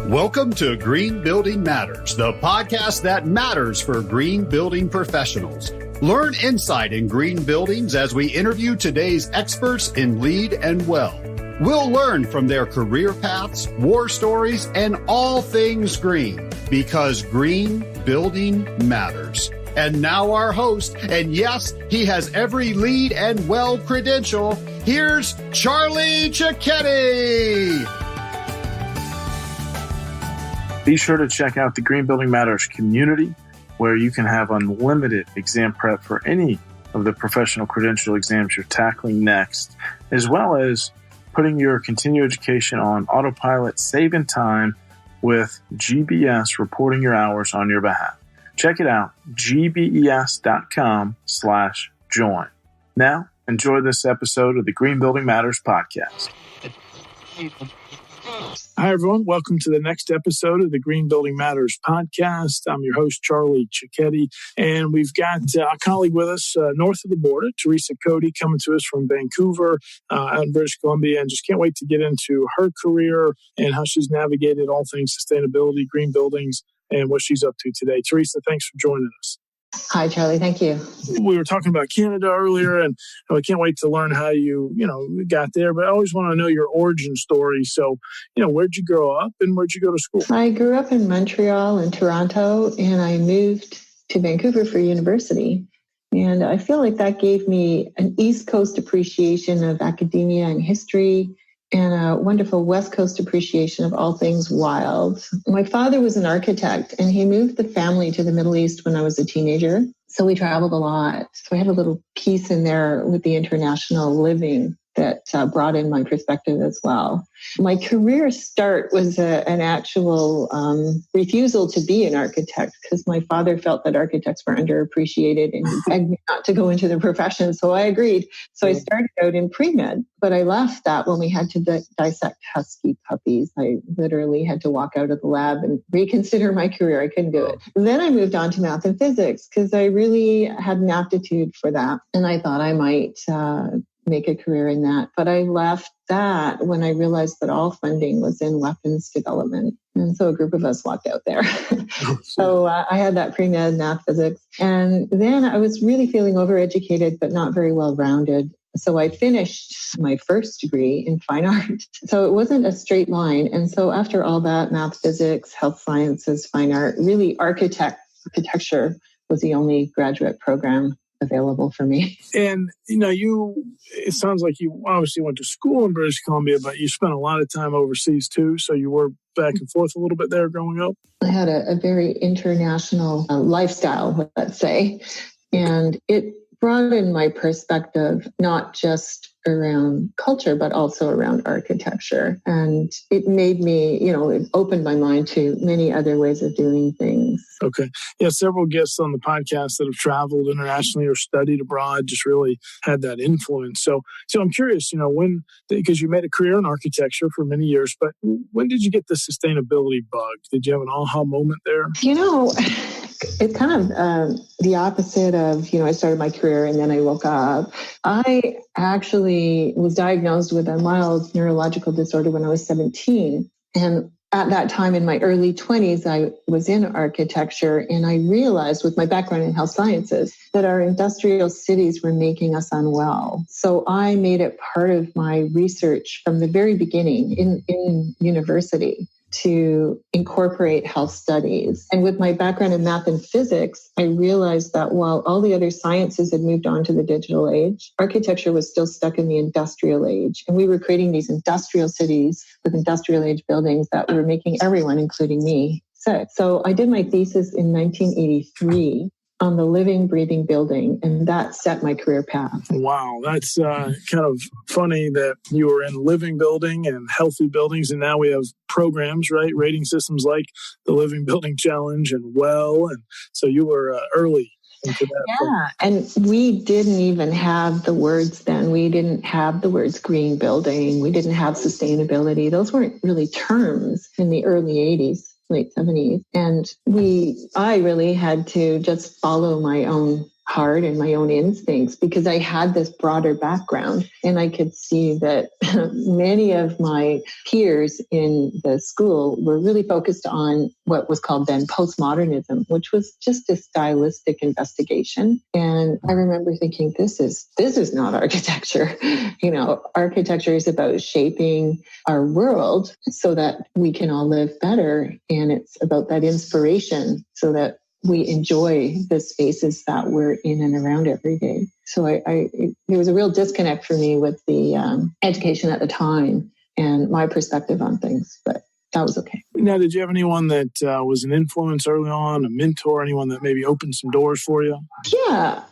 Welcome to Green Building Matters, the podcast that matters for green building professionals. Learn insight in green buildings as we interview today's experts in LEED and WELL. We'll learn from their career paths, war stories, and all things green, because green building matters. And now our host, and yes, he has every LEED and WELL credential. Here's Charlie Coady. Be sure to check out the Green Building Matters community, where you can have unlimited exam prep for any of the professional credential exams you're tackling next, as well as putting your continuing education on autopilot, saving time with GBS reporting your hours on your behalf. Check it out, gbes.com/join. Now, enjoy this episode of the Green Building Matters podcast. Hi, everyone. Welcome to the next episode of the Green Building Matters podcast. I'm your host, Charlie Coady, and we've got a colleague with us north of the border, Teresa Coady, coming to us from Vancouver out in British Columbia, and just can't wait to get into her career and how she's navigated all things sustainability, green buildings, and what she's up to today. Teresa, thanks for joining us. Hi, Charlie. Thank you. We were talking about Canada earlier, and I can't wait to learn how you got there. But I always want to know your origin story. So, where'd you grow up and where'd you go to school? I grew up in Montreal and Toronto, and I moved to Vancouver for university. And I feel like that gave me an East Coast appreciation of academia and history, and a wonderful West Coast appreciation of all things wild. My father was an architect, and he moved the family to the Middle East when I was a teenager. So we traveled a lot. So I have a little piece in there with the international living that brought in my perspective as well. My career start was an actual refusal to be an architect, because my father felt that architects were underappreciated and he begged me not to go into the profession. So I agreed. So I started out in pre-med, but I left that when we had to dissect husky puppies. I literally had to walk out of the lab and reconsider my career. I couldn't do it. And then I moved on to math and physics because I really had an aptitude for that. And I thought I might make a career in that. But I left that when I realized that all funding was in weapons development. And so a group of us walked out there. So I had that pre-med math physics. And then I was really feeling overeducated, but not very well-rounded. So I finished my first degree in fine art. So it wasn't a straight line. And so after all that, math, physics, health sciences, fine art, really architecture was the only graduate program available for me. And, it sounds like you obviously went to school in British Columbia, but you spent a lot of time overseas too. So you were back and forth a little bit there growing up. I had a very international lifestyle, let's say, and it broadened my perspective, not just around culture, but also around architecture. And it made me, it opened my mind to many other ways of doing things. Okay. Yeah, several guests on the podcast that have traveled internationally or studied abroad just really had that influence. So I'm curious, when, because you made a career in architecture for many years, but when did you get the sustainability bug? Did you have an aha moment there? It's kind of the opposite of, I started my career and then I woke up. I actually was diagnosed with a mild neurological disorder when I was 17. And at that time in my early 20s, I was in architecture, and I realized with my background in health sciences that our industrial cities were making us unwell. So I made it part of my research from the very beginning in university to incorporate health studies. And with my background in math and physics, I realized that while all the other sciences had moved on to the digital age, architecture was still stuck in the industrial age. And we were creating these industrial cities with industrial age buildings that were making everyone, including me, sick. So I did my thesis in 1983 on the living, breathing building, and that set my career path. Wow, that's kind of funny that you were in living building and healthy buildings, and now we have programs, right? Rating systems like the Living Building Challenge and WELL, and so you were early into that. Yeah, and we didn't even have the words then. We didn't have the words green building. We didn't have sustainability. Those weren't really terms in the early 80s. Late 70s. And I really had to just follow my own heart and my own instincts because I had this broader background, and I could see that many of my peers in the school were really focused on what was called then postmodernism, which was just a stylistic investigation. And I remember thinking, this is not architecture. Architecture is about shaping our world so that we can all live better. And it's about that inspiration so that we enjoy the spaces that we're in and around every day. So there was a real disconnect for me with the education at the time and my perspective on things, but that was okay. Now, did you have anyone that was an influence early on, a mentor, anyone that maybe opened some doors for you? Yeah,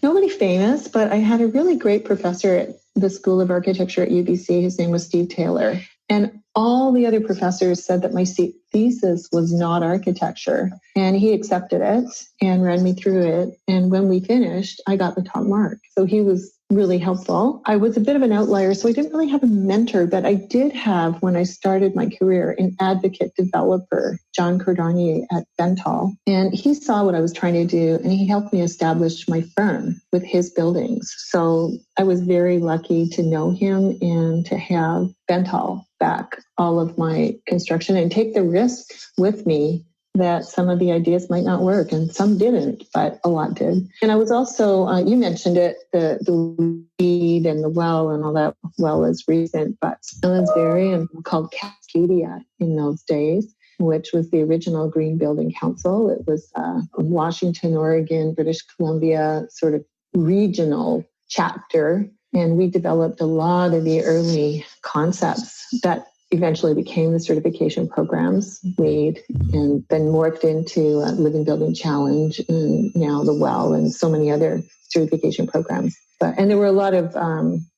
nobody famous, but I had a really great professor at the School of Architecture at UBC. His name was Steve Taylor. And all the other professors said that my thesis was not architecture. And he accepted it and ran me through it. And when we finished, I got the top mark. So he was really helpful. I was a bit of an outlier, so I didn't really have a mentor, but I did have, when I started my career, an advocate developer, John Cordonier at Bentall. And he saw what I was trying to do, and he helped me establish my firm with his buildings. So I was very lucky to know him and to have Bentall back all of my construction and take the risk with me that some of the ideas might not work, and some didn't, but a lot did. And I was also, you mentioned it, the weed and the well and all that. Well is recent, but I was very called Cascadia in those days, which was the original Green Building Council. It was Washington, Oregon, British Columbia sort of regional chapter. And we developed a lot of the early concepts that eventually became the certification programs, LEED, and then morphed into Living Building Challenge, and now the WELL, and so many other certification programs. And there were a lot of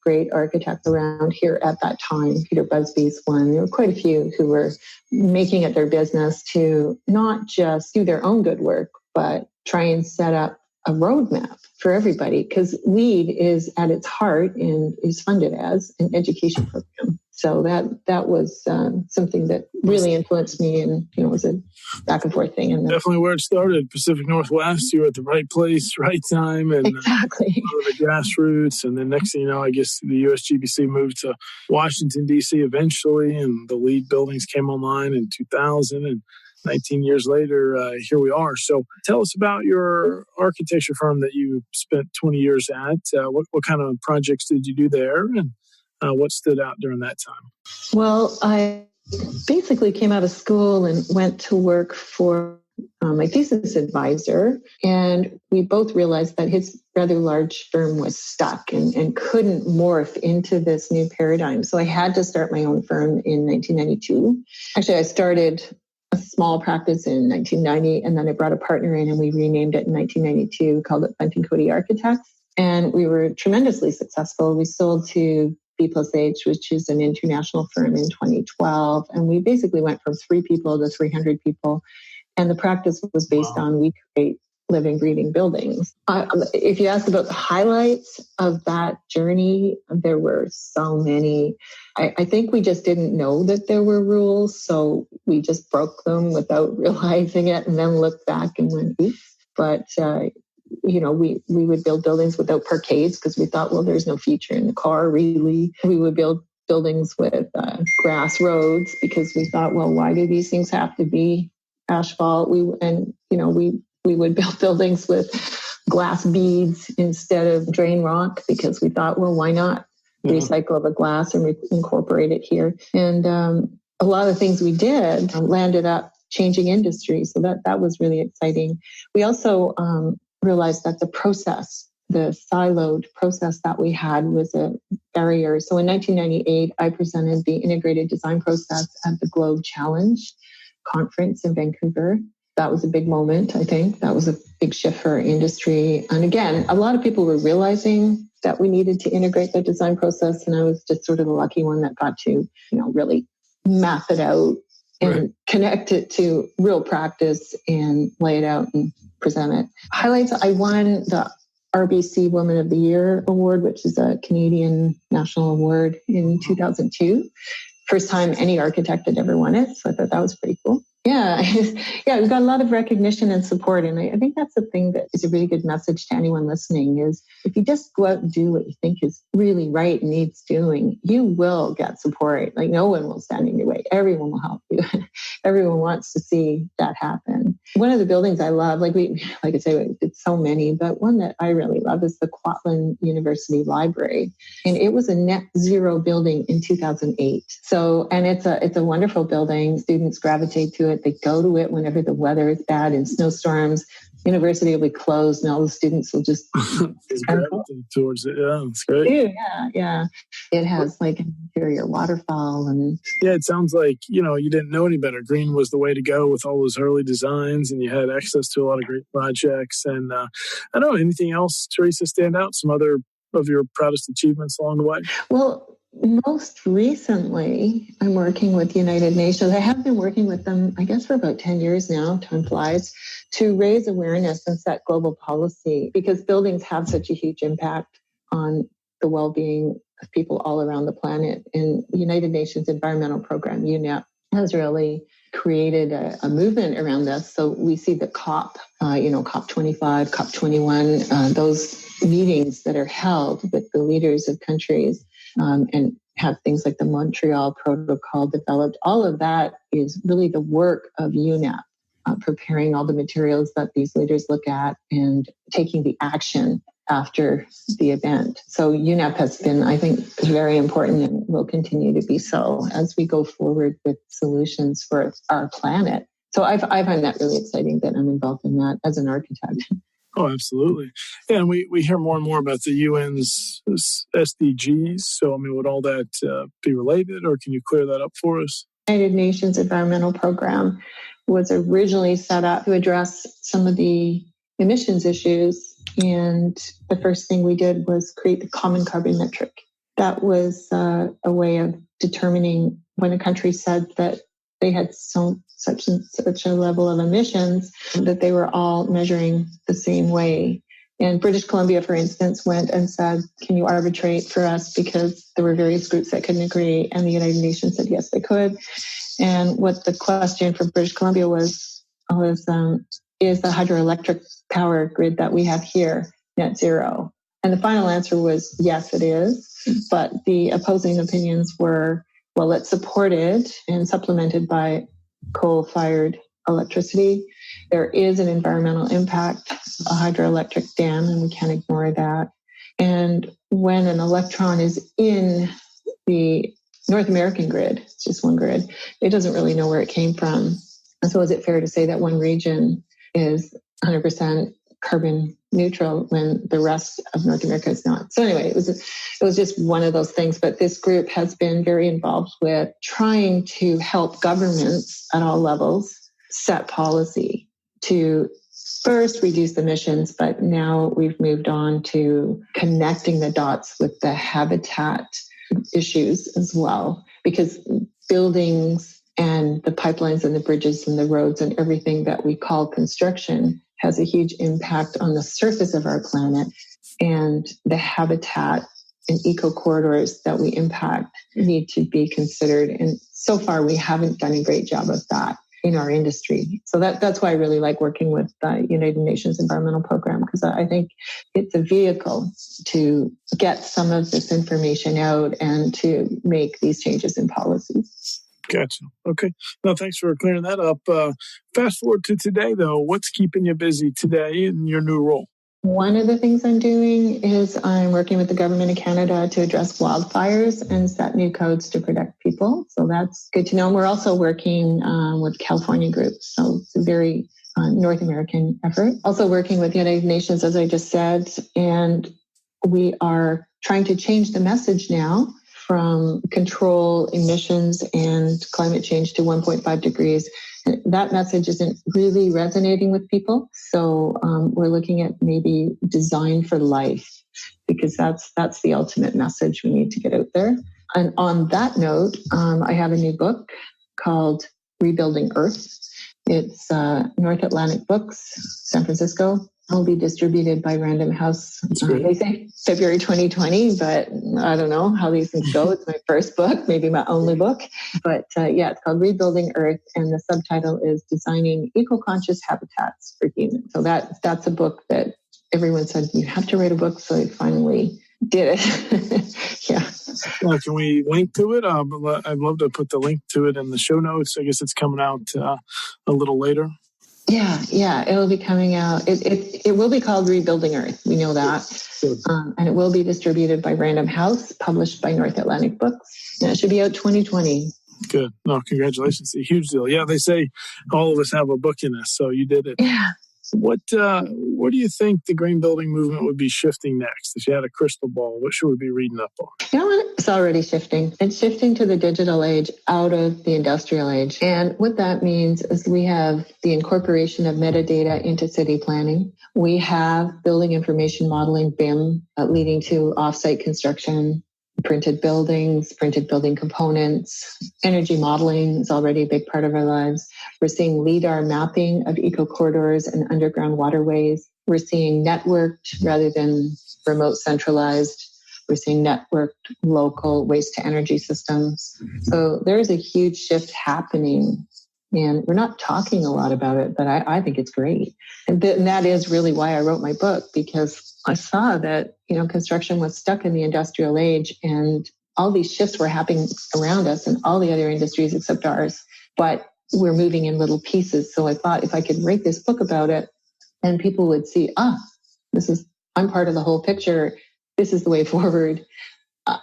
great architects around here at that time. Peter Busby's one. There were quite a few who were making it their business to not just do their own good work, but try and set up a roadmap for everybody, because LEED is at its heart and is funded as an education program. So that was something that really influenced me, and it was a back and forth thing. And definitely where it started, Pacific Northwest. You were at the right place, right time, and exactly the grassroots. And then next thing you know, I guess the USGBC moved to Washington D.C. eventually, and the LEED buildings came online in 2000, and 19 years later, here we are. So tell us about your architecture firm that you spent 20 years at. What kind of projects did you do there, and what stood out during that time? Well, I basically came out of school and went to work for my thesis advisor, and we both realized that his rather large firm was stuck and couldn't morph into this new paradigm. So I had to start my own firm in 1992. Actually, I started a small practice in 1990, and then I brought a partner in, and we renamed it in 1992, called it Bunting Coady Architects. And we were tremendously successful. We sold to B+H, which is an international firm, in 2012. And we basically went from 3 people to 300 people. And the practice was based on we create living, breathing buildings. If you ask about the highlights of that journey, there were so many. I think we just didn't know that there were rules, so we just broke them without realizing it, and then looked back and went, oops. But we would build buildings without parkades because we thought, well, there's no feature in the car, really. We would build buildings with grass roads because we thought, well, why do these things have to be asphalt? We would build buildings with glass beads instead of drain rock because we thought, well, why not recycle the glass and incorporate it here? And a lot of things we did landed up changing industries. So that was really exciting. We also realized that the siloed process that we had was a barrier. So in 1998, I presented the integrated design process at the Globe Challenge conference in Vancouver. That was a big moment, I think. That was a big shift for our industry. And again, a lot of people were realizing that we needed to integrate the design process. And I was just sort of the lucky one that got to, really map it out and connect it to real practice and lay it out and present it. Highlights, I won the RBC Woman of the Year Award, which is a Canadian national award, in 2002. First time any architect had ever won it. So I thought that was pretty cool. Yeah, yeah, we've got a lot of recognition and support. And I think that's the thing that is a really good message to anyone listening is if you just go out and do what you think is really right and needs doing, you will get support. Like no one will stand in your way. Everyone will help you. Everyone wants to see that happen. One of the buildings I love, like I say, we did so many, but one that I really love is the Kwantlen University Library. And it was a net zero building in 2008. So, and it's a wonderful building. Students gravitate to it. They go to it whenever the weather is bad and snowstorms. University will be closed and all the students will just gravitate towards it. Yeah, that's great. Yeah. It has like an interior waterfall and it sounds like, you didn't know any better. Green was the way to go with all those early designs and you had access to a lot of great projects. And I don't know, anything else, Teresa, stand out? Some other of your proudest achievements along the way? Well, most recently, I'm working with United Nations. I have been working with them, I guess, for about 10 years now, time flies, to raise awareness and set global policy because buildings have such a huge impact on the well-being of people all around the planet. And the United Nations Environmental Program, UNEP, has really created a movement around this. So we see the COP, COP25, COP21, those meetings that are held with the leaders of countries and have things like the Montreal Protocol developed. All of that is really the work of UNEP, preparing all the materials that these leaders look at and taking the action after the event. So UNEP has been, I think, very important and will continue to be so as we go forward with solutions for our planet. So I find that really exciting that I'm involved in that as an architect. Oh, absolutely. Yeah, and we hear more and more about the UN's SDGs. So, would all that be related, or can you clear that up for us? The United Nations Environmental Program was originally set up to address some of the emissions issues. And the first thing we did was create the common carbon metric. That was a way of determining when a country said that they had such a level of emissions that they were all measuring the same way. And British Columbia, for instance, went and said, can you arbitrate for us? Because there were various groups that couldn't agree. And the United Nations said, yes, they could. And what the question for British Columbia was is the hydroelectric power grid that we have here net zero? And the final answer was, yes, it is. But the opposing opinions were, well, it's supported and supplemented by coal-fired electricity. There is an environmental impact, a hydroelectric dam, and we can't ignore that. And when an electron is in the North American grid, it's just one grid, it doesn't really know where it came from. And so is it fair to say that one region is 100% carbon neutral when the rest of North America is not? So anyway, it was just one of those things. But this group has been very involved with trying to help governments at all levels set policy to first reduce emissions, but now we've moved on to connecting the dots with the habitat issues as well, because buildings and the pipelines and the bridges and the roads and everything that we call construction has a huge impact on the surface of our planet, and the habitat and eco corridors that we impact need to be considered. And so far, we haven't done a great job of that in our industry. So that's why I really like working with the United Nations Environmental Program, because I think it's a vehicle to get some of this information out and to make these changes in policies. Gotcha. Okay. No, thanks for clearing that up. Fast forward to today, though. What's keeping you busy today in your new role? One of the things I'm doing is I'm working with the government of Canada to address wildfires and set new codes to protect people. So that's good to know. And we're also working with California groups. So it's a very North American effort. Also working with the United Nations, as I just said. And we are trying to change the message now from control emissions and climate change to 1.5 degrees. That message isn't really resonating with people. So we're looking at maybe design for life, because that's the ultimate message we need to get out there. And on that note, I have a new book called Rebuilding Earth. It's North Atlantic Books, San Francisco. will be distributed by Random House. They say February 2020, but I don't know how these things go. It's my first book, maybe my only book. But it's called Rebuilding Earth, and the subtitle is Designing Eco-Conscious Habitats for Humans. So that's a book that everyone said, you have to write a book, so I finally did it. Yeah. Can we link to it? I'd love to put the link to it in the show notes. I guess it's coming out a little later. Yeah. It will be coming out. It will be called Rebuilding Earth. We know that. And it will be distributed by Random House, published by North Atlantic Books. And it should be out 2020. Good. No, congratulations. It's a huge deal. Yeah, they say all of us have a book in us, so you did it. Yeah. What do you think the green building movement would be shifting next? If you had a crystal ball, what should we be reading up on? You know what? It's already shifting. It's shifting to the digital age out of the industrial age. And what that means is we have the incorporation of metadata into city planning. We have building information modeling, BIM, leading to offsite construction, printed buildings, printed building components. Energy modeling is already a big part of our lives. We're seeing LIDAR mapping of eco-corridors and underground waterways. We're seeing networked rather than remote centralized. We're seeing networked local waste-to-energy systems. So there's a huge shift happening, and we're not talking a lot about it, but I think it's great. And that is really why I wrote my book, because I saw that, construction was stuck in the industrial age, and all these shifts were happening around us and all the other industries except ours, but we're moving in little pieces. So I thought if I could write this book about it, and people would see, I'm part of the whole picture. This is the way forward.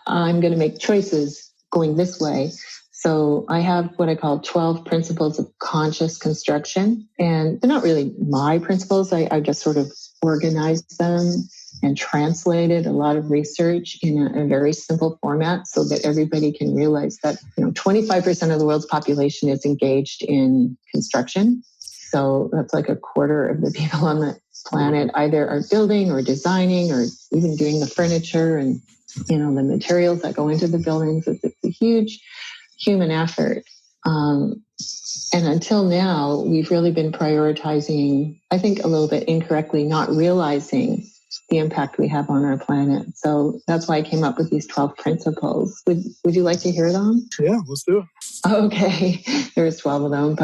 I'm going to make choices going this way. So I have what I call 12 principles of conscious construction. And they're not really my principles. I just sort of organized them and translated a lot of research in a very simple format so that everybody can realize that 25% of the world's population is engaged in construction. So that's like a quarter of the people on the planet either are building or designing or even doing the furniture and the materials that go into the buildings. It's a huge human effort. And until now, we've really been prioritizing, I think a little bit incorrectly, not realizing the impact we have on our planet. So that's why I came up with these 12 principles. Would you like to hear them? Yeah, let's do it. Okay. There's 12 of them,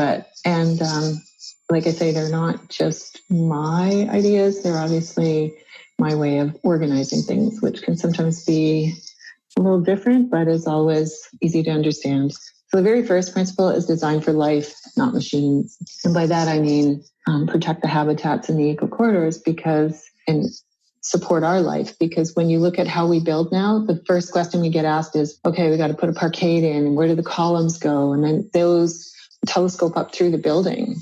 like I say, they're not just my ideas. They're obviously my way of organizing things, which can sometimes be a little different, but is always easy to understand. So the very first principle is design for life, not machines. And by that, I mean protect the habitats and the eco-corridors and support our life. Because when you look at how we build now, the first question we get asked is, okay, we got to put a parkade in, and where do the columns go? And then those telescope up through the building.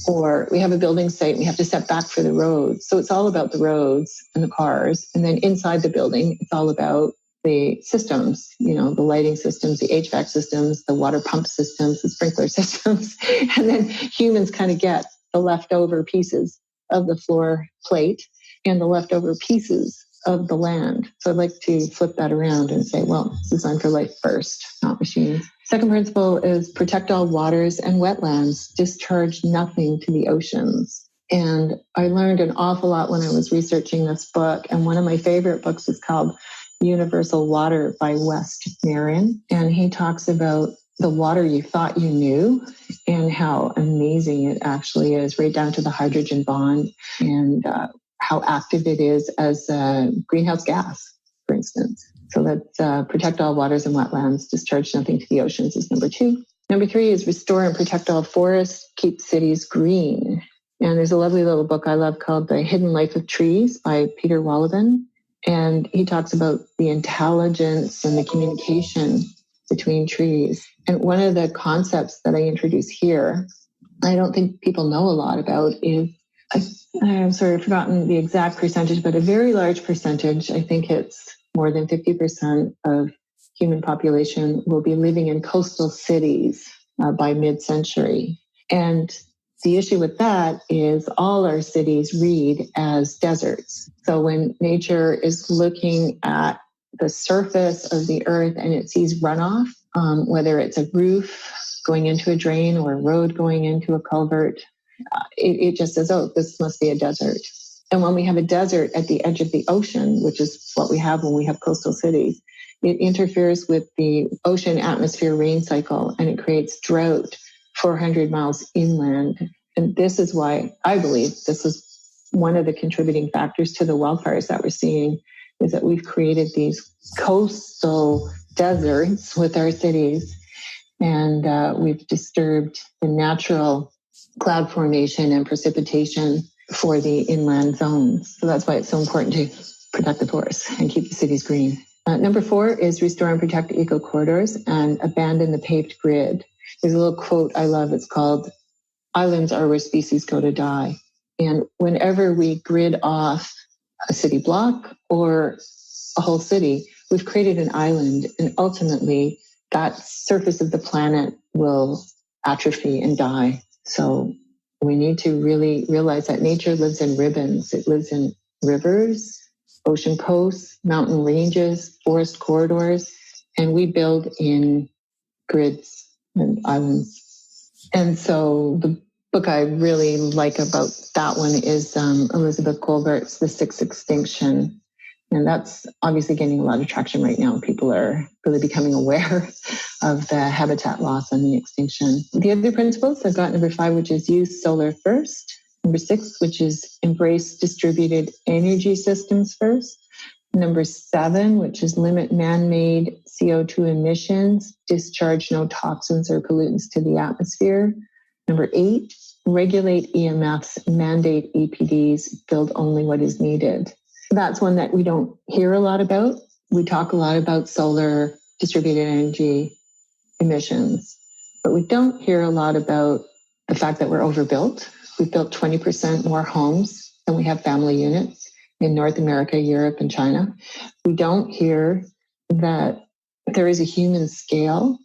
Or we have a building site and we have to set back for the roads. So it's all about the roads and the cars. And then inside the building, it's all about the systems, the lighting systems, the HVAC systems, the water pump systems, the sprinkler systems. And then humans kind of get the leftover pieces of the floor plate and the leftover pieces of the land. So I'd like to flip that around and say, well, design for life first, not machines. Second principle is protect all waters and wetlands, discharge nothing to the oceans. And I learned an awful lot when I was researching this book. And one of my favorite books is called Universal Water by West Marin. And he talks about the water you thought you knew and how amazing it actually is, right down to the hydrogen bond and how active it is as a greenhouse gas, for instance. So that protect all waters and wetlands, discharge nothing to the oceans is number 2. Number 3 is restore and protect all forests, keep cities green. And there's a lovely little book I love called The Hidden Life of Trees by Peter Wolleben. And he talks about the intelligence and the communication between trees. And one of the concepts that I introduce here, I don't think people know a lot about, is I've sort of forgotten the exact percentage, but a very large percentage, I think it's more than 50% of human population will be living in coastal cities by mid-century. And the issue with that is all our cities read as deserts. So when nature is looking at the surface of the earth and it sees runoff, whether it's a roof going into a drain or a road going into a culvert, it just says, oh, this must be a desert. And when we have a desert at the edge of the ocean, which is what we have when we have coastal cities, it interferes with the ocean atmosphere rain cycle and it creates drought 400 miles inland. And this is why I believe this is one of the contributing factors to the wildfires that we're seeing, is that we've created these coastal deserts with our cities, and we've disturbed the natural cloud formation and precipitation for the inland zones. So that's why it's so important to protect the forests and keep the cities green. Number 4 is restore and protect eco corridors and abandon the paved grid. There's a little quote I love. It's called, "Islands are where species go to die." And whenever we grid off a city block or a whole city, we've created an island, and ultimately that surface of the planet will atrophy and die. So we need to really realize that nature lives in ribbons. It lives in rivers, ocean coasts, mountain ranges, forest corridors, and we build in grids and islands. And so the book I really like about that one is Elizabeth Colbert's The Sixth Extinction. And that's obviously gaining a lot of traction right now. People are really becoming aware of the habitat loss and the extinction. The other principles, I've got number 5, which is use solar first. Number 6, which is embrace distributed energy systems first. Number 7, which is limit man-made CO2 emissions, discharge no toxins or pollutants to the atmosphere. Number 8, regulate EMFs, mandate EPDs, build only what is needed. That's one that we don't hear a lot about. We talk a lot about solar, distributed energy, emissions, but we don't hear a lot about the fact that we're overbuilt. We've built 20% more homes than we have family units in North America, Europe, and China. We don't hear that there is a human scale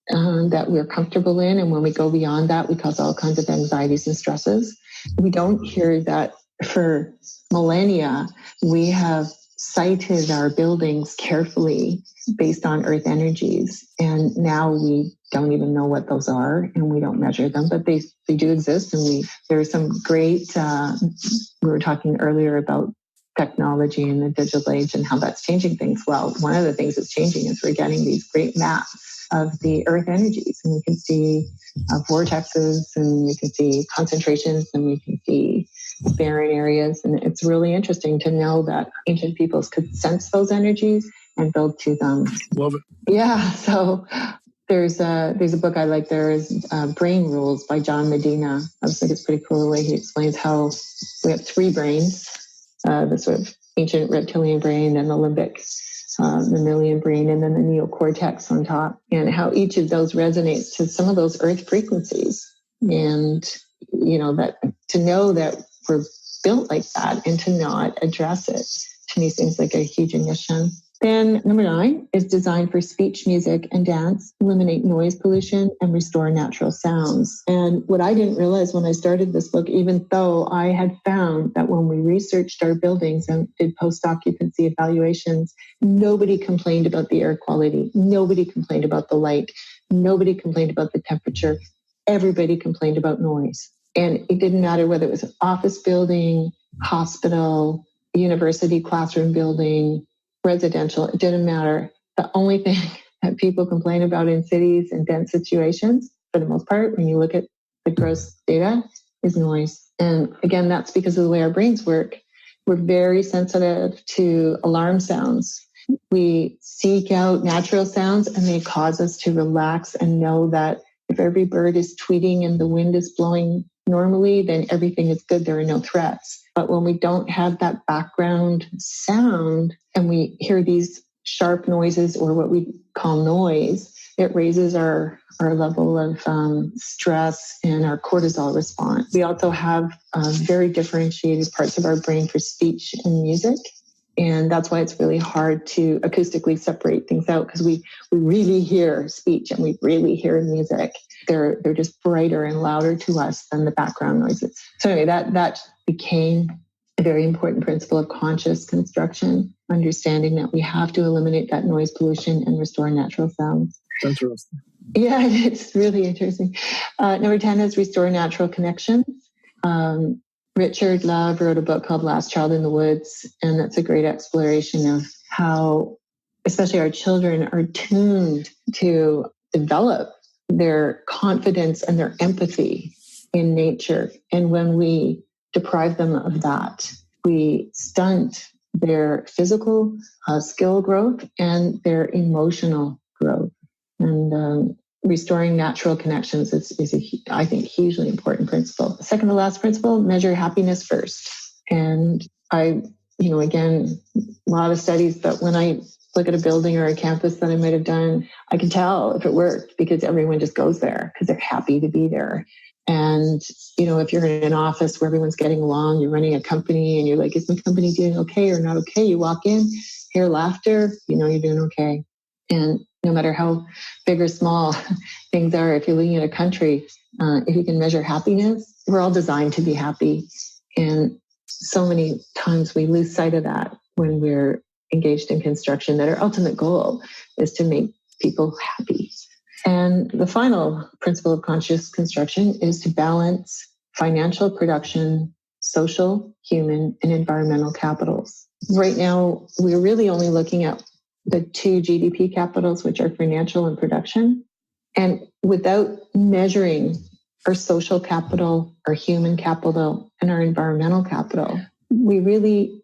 that we're comfortable in, and when we go beyond that, we cause all kinds of anxieties and stresses. We don't hear that for millennia, we have sited our buildings carefully based on earth energies. And now we don't even know what those are, and we don't measure them, but they do exist. And there are some great, we were talking earlier about technology and the digital age and how that's changing things. Well, one of the things that's changing is we're getting these great maps of the earth energies, and we can see vortexes, and we can see concentrations, and we can see barren areas. And it's really interesting to know that ancient peoples could sense those energies and build to them. Love it. Yeah. So there's a book I like. There is Brain Rules by John Medina. I just think it's pretty cool the way he explains how we have 3 brains, the sort of ancient reptilian brain and the limbic mammalian brain, and then the neocortex on top, and how each of those resonates to some of those earth frequencies. And, you know, that to know that we're built like that and to not address it, to me seems like a huge omission. Then number 9 is design for speech, music, and dance, eliminate noise pollution, and restore natural sounds. And what I didn't realize when I started this book, even though I had found that when we researched our buildings and did post-occupancy evaluations, nobody complained about the air quality. Nobody complained about the light. Nobody complained about the temperature. Everybody complained about noise. And it didn't matter whether it was an office building, hospital, university classroom building, residential, it didn't matter. The only thing that people complain about in cities and dense situations, for the most part, when you look at the gross data, is noise. And again, that's because of the way our brains work. We're very sensitive to alarm sounds. We seek out natural sounds, and they cause us to relax and know that if every bird is tweeting and the wind is blowing normally, then everything is good. There are no threats. But when we don't have that background sound and we hear these sharp noises, or what we call noise, it raises our level of stress and our cortisol response. We also have very differentiated parts of our brain for speech and music. And that's why it's really hard to acoustically separate things out, because we really hear speech and we really hear music. They're just brighter and louder to us than the background noises. So anyway, that became a very important principle of conscious construction, understanding that we have to eliminate that noise pollution and restore natural sounds. Interesting. Yeah, it's really interesting. Number 10 is restore natural connections. Richard Love wrote a book called Last Child in the Woods, and that's a great exploration of how, especially our children, are tuned to develop their confidence and their empathy in nature. And when we deprive them of that, we stunt their physical skill growth and their emotional growth. And restoring natural connections is I think, hugely important principle. Second to last principle, measure happiness first. And again, a lot of studies, but when I look at a building or a campus that I might have done, I can tell if it worked because everyone just goes there because they're happy to be there. And, if you're in an office where everyone's getting along, you're running a company and you're like, is my company doing okay or not okay? You walk in, hear laughter, you're doing okay. And no matter how big or small things are, if you're looking at a country, if you can measure happiness, we're all designed to be happy. And so many times we lose sight of that when we're engaged in construction, that our ultimate goal is to make people happy. And the final principle of conscious construction is to balance financial production, social, human, and environmental capitals. Right now, we're really only looking at the 2 GDP capitals, which are financial and production. And without measuring our social capital, our human capital, and our environmental capital, we really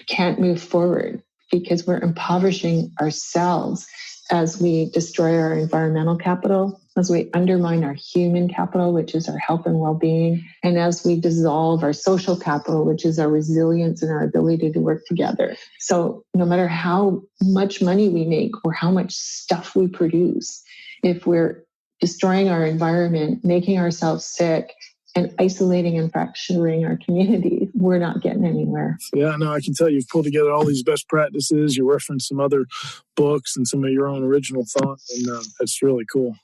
can't move forward because we're impoverishing ourselves as we destroy our environmental capital, as we undermine our human capital, which is our health and well-being, and as we dissolve our social capital, which is our resilience and our ability to work together. So no matter how much money we make or how much stuff we produce, if we're destroying our environment, making ourselves sick, and isolating and fracturing our communities, we're not getting anywhere. Yeah, no, I can tell you've pulled together all these best practices. You referenced some other books and some of your own original thought, and that's really cool.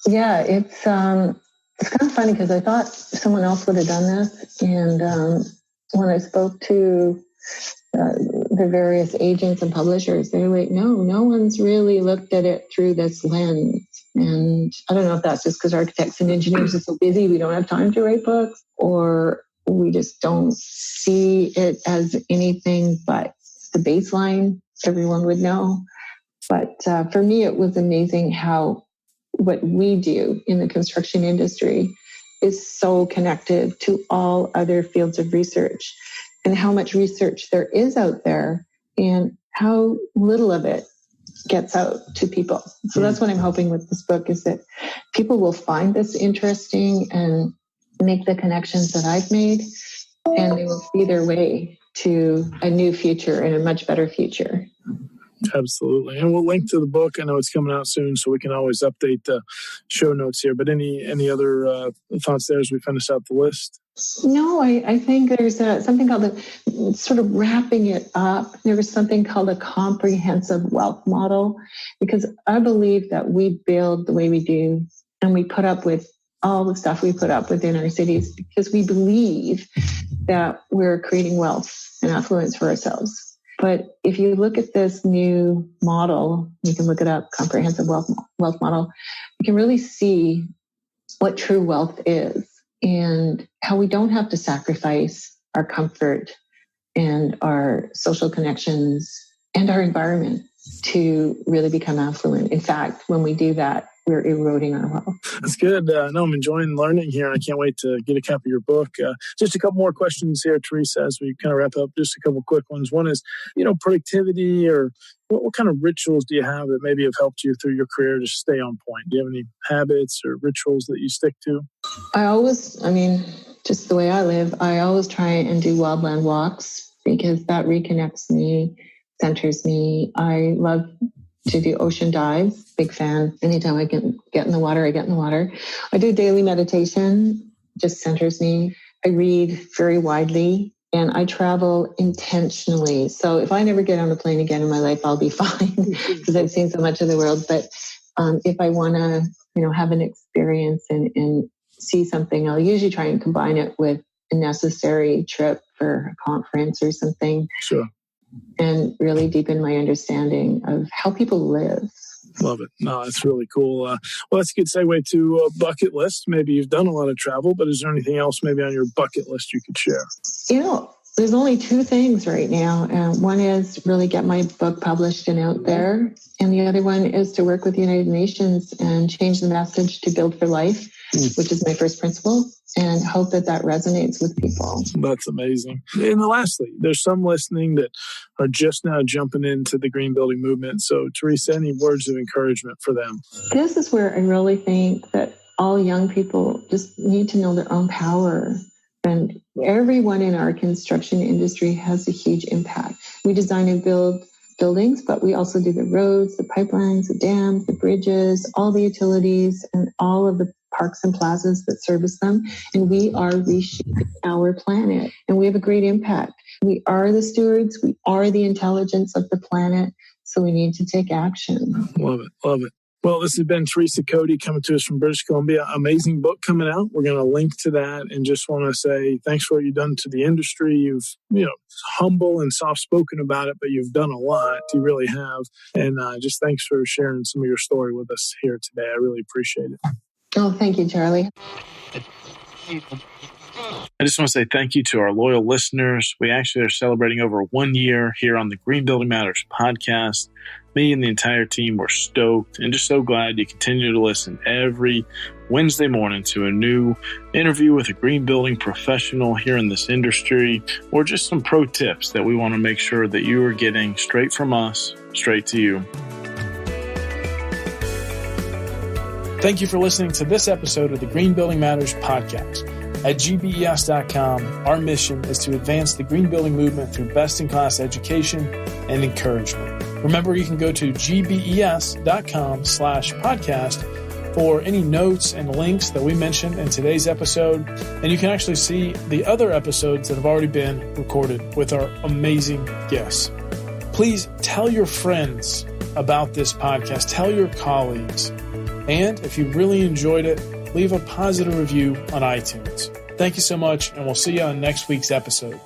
Yeah, it's kind of funny because I thought someone else would have done this, and when I spoke to the various agents and publishers, they were like, no one's really looked at it through this lens. And I don't know if that's just because architects and engineers are so busy, we don't have time to write books, or we just don't see it as anything but the baseline everyone would know. But for me, it was amazing how what we do in the construction industry is so connected to all other fields of research, and how much research there is out there and how little of it gets out to people. So that's what I'm hoping with this book, is that people will find this interesting and make the connections that I've made, and they will see their way to a new future and a much better future. Absolutely. And we'll link to the book. I know it's coming out soon, so we can always update the show notes here. But any other thoughts there as we finish out the list? No, I think there's something called sort of wrapping it up. There was something called a comprehensive wealth model, because I believe that we build the way we do and we put up with all the stuff we put up within our cities because we believe that we're creating wealth and affluence for ourselves. But if you look at this new model, you can look it up, comprehensive wealth model, you can really see what true wealth is and how we don't have to sacrifice our comfort and our social connections and our environment to really become affluent. In fact, when we do that, we're eroding our wealth. That's good. No, I'm enjoying learning here, and I can't wait to get a copy of your book. Just a couple more questions here, Teresa, as we kind of wrap up. Just a couple quick ones. One is, productivity, or what kind of rituals do you have that maybe have helped you through your career to stay on point? Do you have any habits or rituals that you stick to? Just the way I live, I always try and do wildland walks because that reconnects me, centers me. I love to do ocean dives. Big fan. Anytime I can get in the water, I get in the water. I do daily meditation, just centers me. I read very widely, and I travel intentionally. So if I never get on a plane again in my life, I'll be fine because I've seen so much of the world. But if I want to, have an experience and see something, I'll usually try and combine it with a necessary trip for a conference or something. Sure. And really deepen my understanding of how people live. Love it. No, that's really cool. Well, that's a good segue to a bucket list. Maybe you've done a lot of travel, but is there anything else maybe on your bucket list you could share? There's only two things right now. One is really get my book published and out there. And the other one is to work with the United Nations and change the message to Build for Life, which is my first principle, and hope that resonates with people. That's amazing. And lastly, there's some listening that are just now jumping into the green building movement. So, Teresa, any words of encouragement for them? This is where I really think that all young people just need to know their own power. And everyone in our construction industry has a huge impact. We design and build buildings, but we also do the roads, the pipelines, the dams, the bridges, all the utilities, and all of the parks and plazas that service them. And we are reshaping our planet, and we have a great impact. We are the stewards. We are the intelligence of the planet. So we need to take action. Love it. Love it. Well, this has been Teresa Coady coming to us from British Columbia. Amazing book coming out. We're going to link to that, and just want to say thanks for what you've done to the industry. You've, humble and soft-spoken about it, but you've done a lot. You really have. And just thanks for sharing some of your story with us here today. I really appreciate it. Oh, thank you, Charlie. I just want to say thank you to our loyal listeners. We actually are celebrating over 1 year here on the Green Building Matters podcast. Me and the entire team were stoked and just so glad you continue to listen every Wednesday morning to a new interview with a green building professional here in this industry, or just some pro tips that we want to make sure that you are getting straight from us, straight to you. Thank you for listening to this episode of the Green Building Matters podcast. At gbes.com, our mission is to advance the green building movement through best-in-class education and encouragement. Remember, you can go to gbes.com/podcast for any notes and links that we mentioned in today's episode. And you can actually see the other episodes that have already been recorded with our amazing guests. Please tell your friends about this podcast. Tell your colleagues. And if you really enjoyed it, leave a positive review on iTunes. Thank you so much, and we'll see you on next week's episode.